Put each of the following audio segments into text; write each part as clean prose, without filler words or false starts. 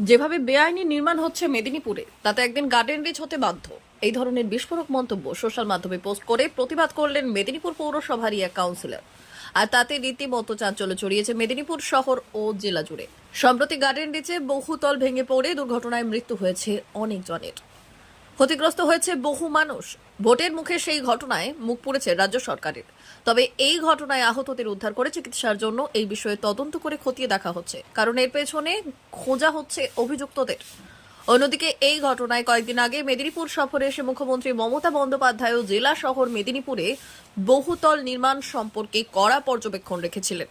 যেভাবে বেআইনি নির্মাণ হচ্ছে মেদিনীপুরে, তাতে একদিন গার্ডেন রিচ হতে বাধ্য। এই ধরনের বিস্ফোরক মন্তব্য সোশ্যাল মাধ্যমে পোস্ট করে প্রতিবাদ করলেন মেদিনীপুর পৌরসভারই এক কাউন্সিলর। আর তাতে রীতিমতো চাঞ্চল্য ছড়িয়েছে মেদিনীপুর শহর ও জেলা জুড়ে। সম্প্রতি গার্ডেন রিচে বহুতল ভেঙে পড়ে দুর্ঘটনায় মৃত্যু হয়েছে অনেকজনের, ক্ষতিগ্রস্ত হয়েছে বহু মানুষ। ভোটের মুখে সেই ঘটনায় মুখ পুড়েছে রাজ্য সরকারের। তবে এই ঘটনায় আহতদের উদ্ধার করে চিকিৎসার জন্য এই বিষয়ে তদন্ত করে খতিয়ে দেখা হচ্ছে, কারণ এর পেছনে খোঁজা হচ্ছে অভিযুক্তদের। অন্যদিকে এই ঘটনায় কয়েকদিন আগে মেদিনীপুর সফরে এসে মুখ্যমন্ত্রী মমতা বন্দ্যোপাধ্যায় জেলা শহর মেদিনীপুরে বহুতল নির্মাণ সম্পর্কে কড়া পর্যবেক্ষণ রেখেছিলেন।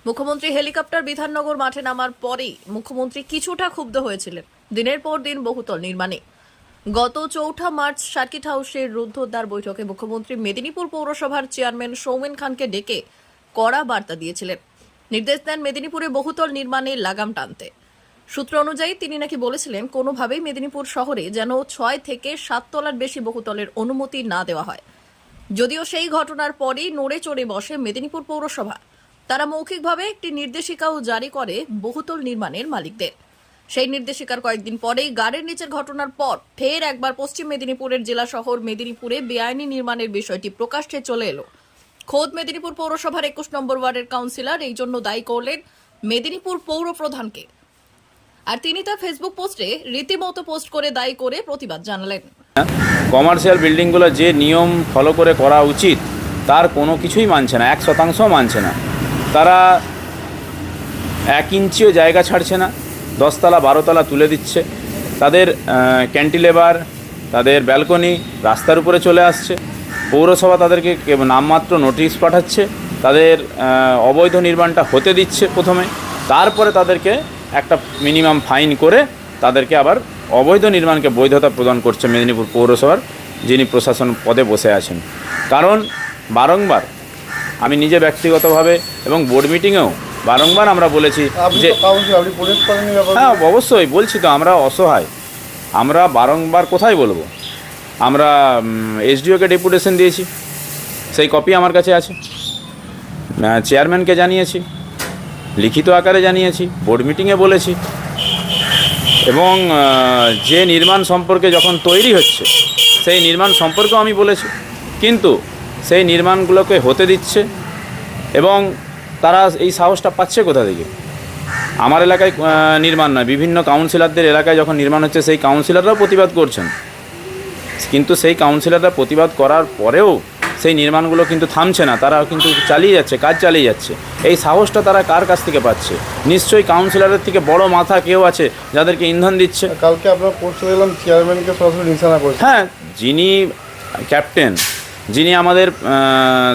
মুখ্যমন্ত্রী হেলিকপ্টার বিধাননগর মাঠে নামার পরেই মুখ্যমন্ত্রী কিছুটা ক্ষুব্ধ হয়েছিলেন দিনের পর দিন বহুতল নির্মাণে। গত ৪ মার্চ সার্কিট হাউসের রুদ্ধদ্বার বৈঠকে মুখ্যমন্ত্রী মেদিনীপুর পৌরসভার চেয়ারম্যান সৌমেন খানকে ডেকে কড়া বার্তা দিয়েছিলেন। নির্দেশ দেন মেদিনীপুরে বহুতল নির্মাণে লাগাম টানতে। সূত্র অনুযায়ী তিনি নাকি বলেছিলেন কোনোভাবেই মেদিনীপুর শহরে যেন ৬ থেকে ৭ তলার বেশি বহুতলের অনুমতি না দেওয়া হয়। যদিও সেই ঘটনার পরেই নড়ে চড়ে বসে মেদিনীপুর পৌরসভা। তারা মৌখিকভাবে একটি নির্দেশিকাও জারি করে বহুতল নির্মাণের মালিকদের। সেই নির্দেশিকার কয়েকদিন পরেই গাড়ির নিচের ঘটনার পর ফের একবার পশ্চিম মেদিনীপুরের জেলা শহর মেদিনীপুরে বেআইনি নির্মাণের বিষয়টি প্রকাশ্যে চলে এলো। খোদ মেদিনীপুর পৌরসভার ২১ নম্বর ওয়ার্ডের কাউন্সিলর এই জন্য দায়ী করলেন মেদিনীপুর পৌর প্রধানকে। আর তিনি তার ফেসবুক পোস্টে রীতিমতো পোস্ট করে দায়ী করে প্রতিবাদ জানালেন। কমার্শিয়াল বিল্ডিংগুলো যে নিয়ম ফলো করে করা উচিত তার কোনো কিছুই মানছে না, ১% মানছে না। তারা ১ ইঞ্চিও জায়গা ছাড়ছে না, ১০ তলা ১২ তলা তুলে দিচ্ছে। তাদের ক্যান্টিলেভার, তাদের ব্যালকনি রাস্তার উপরে চলে আসছে। পৌরসভা তাদেরকে নামমাত্র নোটিশ পাঠাচ্ছে, তাদের অবৈধ নির্মাণটা হতে দিচ্ছে প্রথমে, তারপরে তাদেরকে একটা মিনিমাম ফাইন করে তাদেরকে আবার অবৈধ নির্মাণকে বৈধতা প্রদান করছে মেদিনীপুর পৌরসভার যিনি প্রশাসন পদে বসে আছেন। কারণ বারংবার আমি নিজে ব্যক্তিগতভাবে এবং বোর্ড মিটিংয়েও বারংবার আমরা বলেছি যে হ্যাঁ অবশ্যই বলছি তো, আমরা অসহায়। আমরা বারংবার কোথায় বলবো, আমরা এসডিওকে ডেপুটেশন দিয়েছি, সেই কপি আমার কাছে আছে, চেয়ারম্যানকে জানিয়েছি, লিখিত আকারে জানিয়েছি, বোর্ড মিটিংয়ে বলেছি। এবং যে নির্মাণ সম্পর্কে যখন তৈরি হচ্ছে সেই নির্মাণ সম্পর্কেও আমি বলেছি, কিন্তু সেই নির্মাণগুলোকে হতে দিচ্ছে। এবং তারা এই সাহসটা পাচ্ছে কোথা থেকে? আমার এলাকায় নির্মাণ নয়, বিভিন্ন কাউন্সিলরদের এলাকায় যখন নির্মাণ হচ্ছে সেই কাউন্সিলররাও প্রতিবাদ করছেন, কিন্তু সেই কাউন্সিলররা প্রতিবাদ করার পরেও সেই নির্মাণগুলো কিন্তু থামছে না, তারা কিন্তু চালিয়ে যাচ্ছে, কাজ চালিয়ে যাচ্ছে। এই সাহসটা তারা কার কাছ থেকে পাচ্ছে? নিশ্চয়ই কাউন্সিলরের থেকে বড় মাথা কেউ আছে যাদেরকে ইন্ধন দিচ্ছে। কালকে আপনার পোস্টে দেখলাম চেয়ারম্যানকে সরাসরি নিশানা করছে। হ্যাঁ, যিনি ক্যাপ্টেন, যিনি আমাদের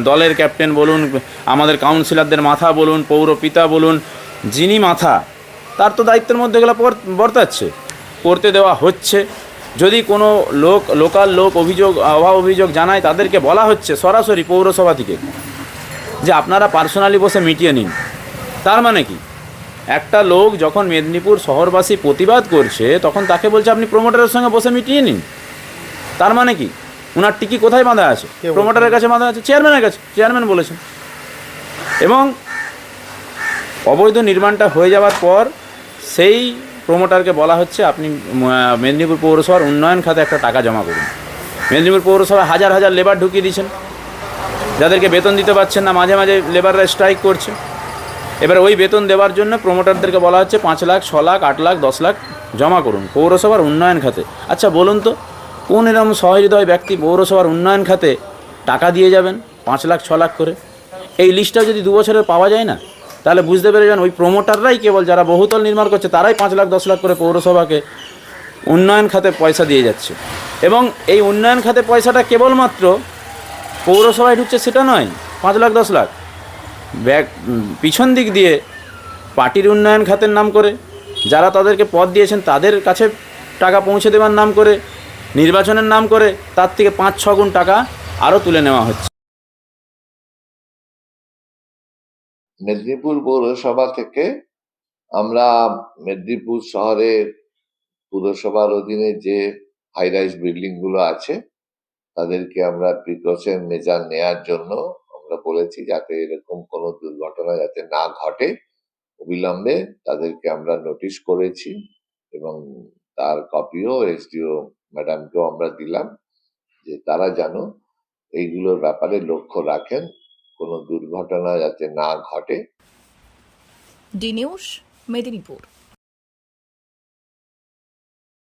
দলের ক্যাপ্টেন বলুন, আমাদের কাউন্সিলরদের মাথা বলুন, পৌরপিতা বলুন, যিনি মাথা, তার তো দায়িত্বের মধ্যে এগুলো বর্তাচ্ছে, করতে দেওয়া হচ্ছে। যদি কোনো লোকাল লোক অভিযোগ জানায়, তাদেরকে বলা হচ্ছে সরাসরি পৌরসভা থেকে যে আপনারা পার্সোনালি বসে মিটিয়ে নিন। তার মানে কি? একটা লোক যখন মেদিনীপুর শহরবাসী প্রতিবাদ করছে তখন তাকে বলছে আপনি প্রমোটারের সঙ্গে বসে মিটিয়ে নিন। তার মানে কি? ওনার টিকি কোথায় বাঁধা আছে? প্রমোটারের কাছে বাঁধা আছে, চেয়ারম্যানের কাছে। চেয়ারম্যান বলেছেন। এবং অবৈধ নির্মাণটা হয়ে যাওয়ার পর সেই প্রমোটারকে বলা হচ্ছে আপনি মেদিনীপুর পৌরসভার উন্নয়ন খাতে একটা টাকা জমা করুন। মেদিনীপুর পৌরসভায় হাজার হাজার লেবার ঢুকিয়ে দিয়েছেন, যাদেরকে বেতন দিতে পারছেন না, মাঝে মাঝে লেবাররা স্ট্রাইক করছে। এবার ওই বেতন দেওয়ার জন্য প্রমোটারদেরকে বলা হচ্ছে ৫ লাখ, ৬ লাখ, ৮ লাখ, ১০ লাখ জমা করুন পৌরসভার উন্নয়ন খাতে। আচ্ছা বলুন তো, কোন এরকম সহৃদয় ব্যক্তি পৌরসভার উন্নয়ন খাতে টাকা দিয়ে যাবেন ৫ লাখ, ৬ লাখ করে? এই লিস্টটা যদি ২ বছরের পাওয়া যায় না, তাহলে বুঝতে পেরে যান ওই প্রমোটাররাই কেবল, যারা বহুতল নির্মাণ করছে তারাই ৫ লাখ, ১০ লাখ করে পৌরসভাকে উন্নয়ন খাতে পয়সা দিয়ে যাচ্ছে। এবং এই উন্নয়ন খাতে পয়সাটা কেবলমাত্র পৌরসভায় ঢুকছে সেটা নয়, ৫ লাখ, ১০ লাখ পিছন দিক দিয়ে পার্টির উন্নয়ন খাতের নাম করে, যারা তাদেরকে পদ দিয়েছেন তাদের কাছে টাকা পৌঁছে দেওয়ার নাম করে, নির্বাচনের নাম করে তার থেকে ৫-৬ গুণ টাকা আরও তুলে নেওয়া হচ্ছে। মেদিনীপুর পৌরসভা থেকে আমরা মেদিনীপুর শহরের পুরসভার অধীনে যে হাই রাইজ বিল্ডিং গুলো আছে তাদেরকে আমরা প্রিকশন মেজার নেয়ার জন্য আমরা বলেছি, যাতে এরকম কোনো দুর্ঘটনা যাতে না ঘটে। অবিলম্বে তাদেরকে আমরা নোটিশ করেছি এবং তার কপিও এসডিও ম্যাডামকেও আমরা দিলাম যে তারা যেন এইগুলোর ব্যাপারে লক্ষ্য রাখেন, কোনো দুর্ঘটনা যাতে না ঘটে। D news, Medinipur.